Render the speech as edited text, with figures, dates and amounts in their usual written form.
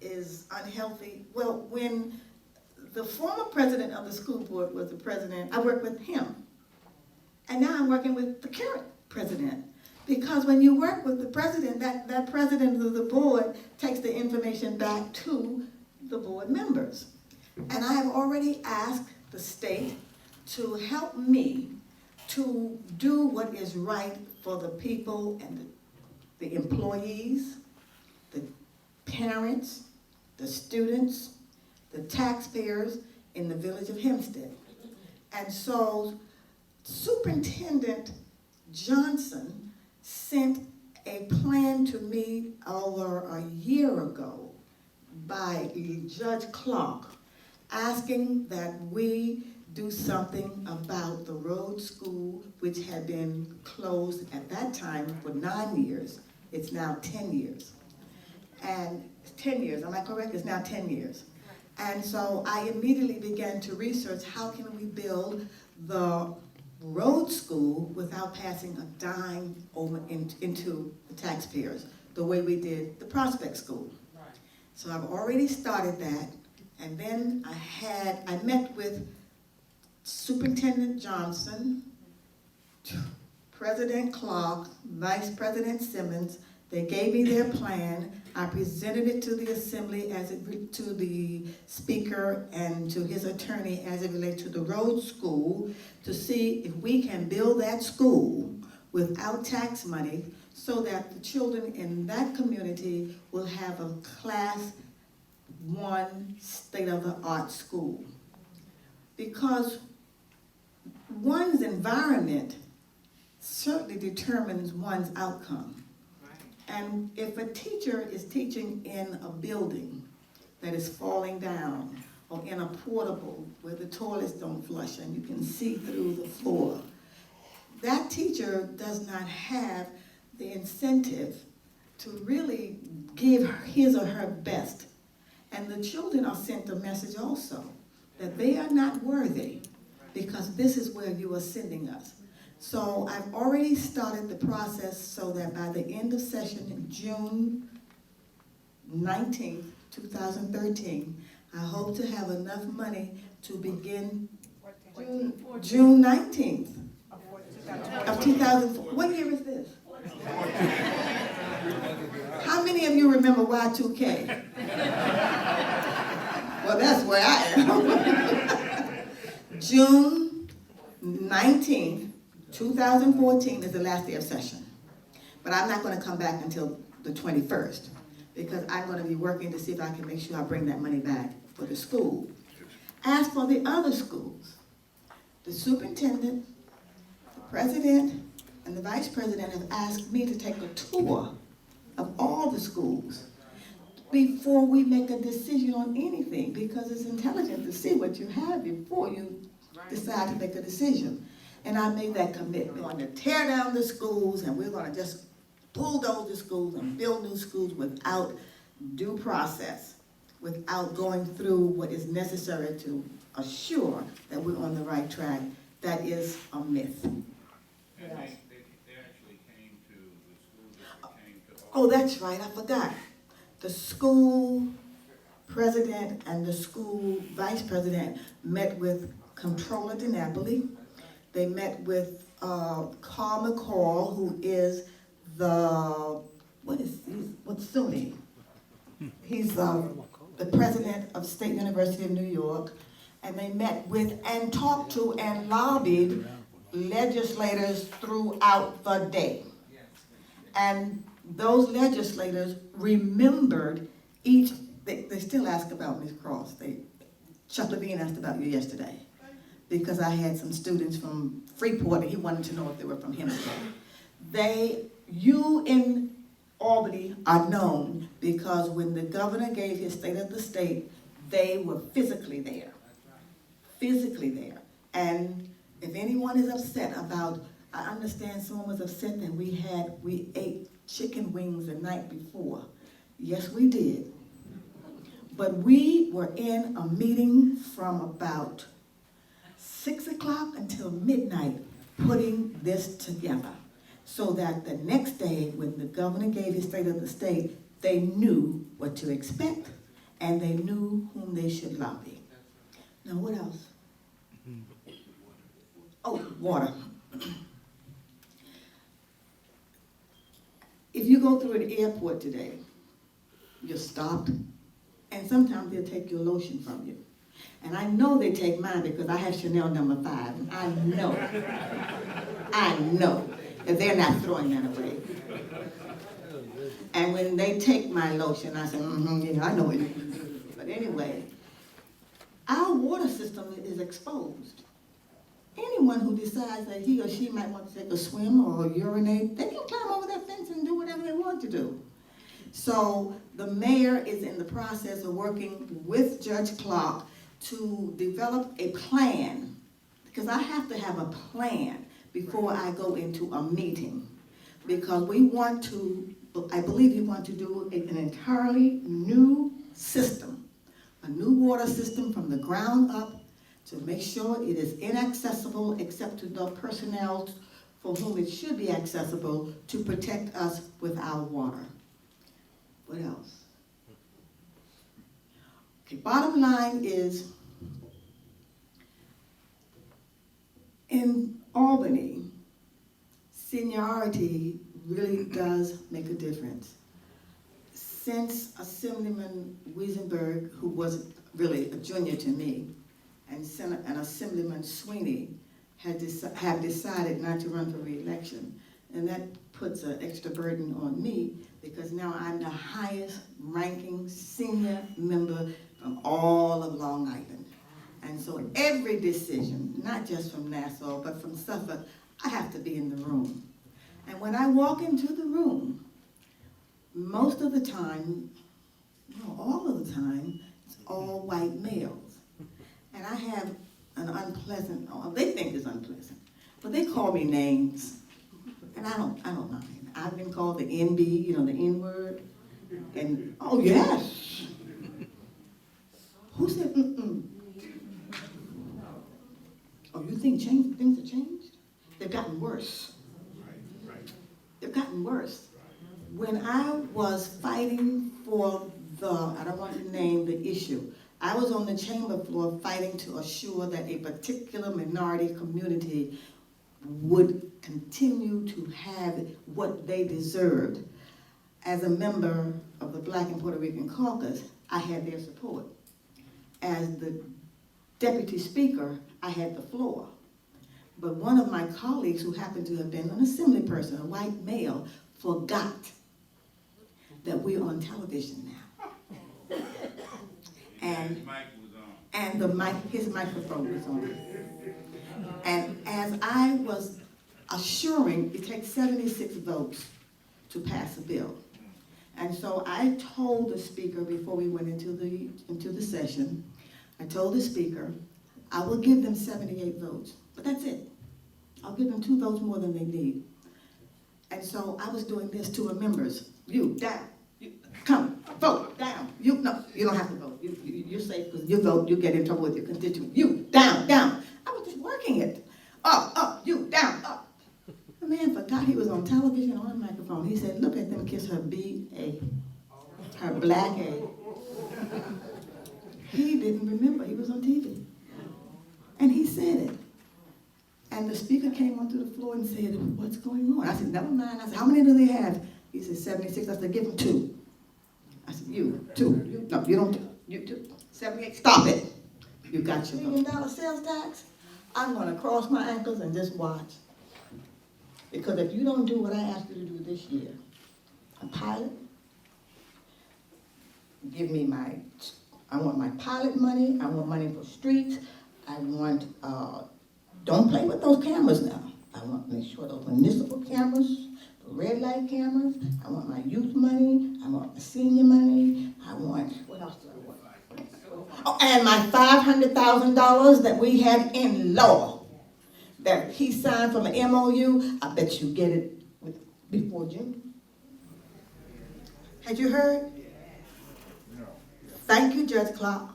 is unhealthy. Well, when the former president of the school board was the president, I worked with him. And now I'm working with the current president. Because when you work with the president, that president of the board takes the information back to the board members. And I have already asked the state to help me to do what is right for the people and the employees, the parents, the students, the taxpayers in the village of Hempstead. And so Superintendent Johnson sent a plan to me over a year ago by Judge Clark asking that we do something about the road school, which had been closed at that time for 9 years. It's now 10 years. And 10 years, am I correct? It's now 10 years. And so I immediately began to research how can we build the road school without passing a dime over into the taxpayers, the way we did the Prospect School. Right. So I've already started that, and then I met with Superintendent Johnson, President Clark, Vice President Simmons. They gave me their plan. I presented it to the assembly to the speaker and to his attorney as it relates to the road school to see if we can build that school without tax money so that the children in that community will have a class 1 state-of-the-art school. Because one's environment certainly determines one's outcome. And if a teacher is teaching in a building that is falling down, or in a portable where the toilets don't flush and you can see through the floor, that teacher does not have the incentive to really give his or her best. And the children are sent a message also that they are not worthy because this is where you are sending us. So I've already started the process so that by the end of session, June 19th, 2013, I hope to have enough money to begin June 19th of 2004. What year is this? How many of you remember Y2K? Well, that's where I am. June 19th. 2014 is the last day of session. But I'm not going to come back until the 21st because I'm going to be working to see if I can make sure I bring that money back for the school. As for the other schools, the superintendent, the president, and the vice president have asked me to take a tour of all the schools before we make a decision on anything because it's intelligent to see what you have before you decide to make a decision. And I made that commitment. We're going to tear down the schools and we're going to just bulldoze the schools and build new schools without due process, without going through what is necessary to assure that we're on the right track. That is a myth. And they actually came to the school district, came to Oh, that's right, I forgot. The school president and the school vice president met with Comptroller DiNapoli. They met with Carl McCall, who is what's SUNY? He's the president of State University of New York. And they met with and talked to and lobbied legislators throughout the day. And those legislators remembered they still ask about Ms. Cross. Chuck Levine asked about you yesterday, because I had some students from Freeport and he wanted to know if they were from Hempstead. You in Albany are known because when the governor gave his state of the state, they were physically there. Physically there. And if anyone is upset about, I understand someone was upset that we ate chicken wings the night before. Yes, we did. But we were in a meeting from about 6 o'clock until midnight putting this together so that the next day when the governor gave his state of the state, they knew what to expect, and they knew whom they should lobby. Now, what else? Oh, water. If you go through an airport today, you're stopped, and sometimes they'll take your lotion from you. And I know they take mine because I have Chanel No. 5. I know that they're not throwing that away. And when they take my lotion, I say, yeah, I know what you do. But anyway, our water system is exposed. Anyone who decides that he or she might want to take a swim or urinate, they can climb over that fence and do whatever they want to do. So the mayor is in the process of working with Judge Clark to develop a plan, because I have to have a plan before I go into a meeting, because we want to, I believe you want to do an entirely new system, a new water system from the ground up, to make sure it is inaccessible except to the personnel for whom it should be accessible, to protect us with our water. What else? Okay, bottom line is, in Albany, seniority really does make a difference. Since Assemblyman Wiesenberg, who was really a junior to me, and Assemblyman Sweeney have decided not to run for re-election, and that puts an extra burden on me, because now I'm the highest ranking senior member from all of Long Island. And so every decision, not just from Nassau, but from Suffolk, I have to be in the room. And when I walk into the room, most of the time, no, all of the time, it's all white males. And I have an unpleasant, they think it's unpleasant, but they call me names, and I don't mind. I've been called the NB, you know, the N-word, and, oh yes. Who said, Oh, you think things have changed? They've gotten worse. They've gotten worse. When I was fighting for I don't want to name the issue, I was on the chamber floor fighting to assure that a particular minority community would continue to have what they deserved. As a member of the Black and Puerto Rican Caucus, I had their support. As the deputy speaker, I had the floor. But one of my colleagues, who happened to have been an assembly person, a white male, forgot that we're on television now. And his microphone was on. And as I was assuring, it takes 76 votes to pass a bill. And so I told the speaker before we went into the session, I told the speaker, I will give them 78 votes, but that's it. I'll give them 2 votes more than they need. And so I was doing this to our members. You, down. You, come, vote, down. You, no, you don't have to vote. You're safe, because you vote, you get in trouble with your constituents. You, down, down. I was just working it. Up, you, down, up. The man forgot he was on television, on a microphone. He said, look at them kiss her B.A., her black A. He didn't remember he was on TV. And he said it. And the speaker came onto the floor and said, what's going on? I said, never mind. I said, how many do they have? He said, 76. I said, give them 2. I said, you, 2. You, no, you don't, you 2. 78, stop it. You got your $1 million sales tax? I'm going to cross my ankles and just watch. Because if you don't do what I asked you to do this year, a pilot, give me I want my pilot money, I want money for streets, I want, don't play with those cameras now. I want to make sure those municipal cameras, the red light cameras, I want my youth money, I want my senior money, I want, what else do I want? Oh, and my $500,000 that we have in law, that he signed from an MOU, I bet you get it before June. Had you heard? No. Thank you, Judge Clark.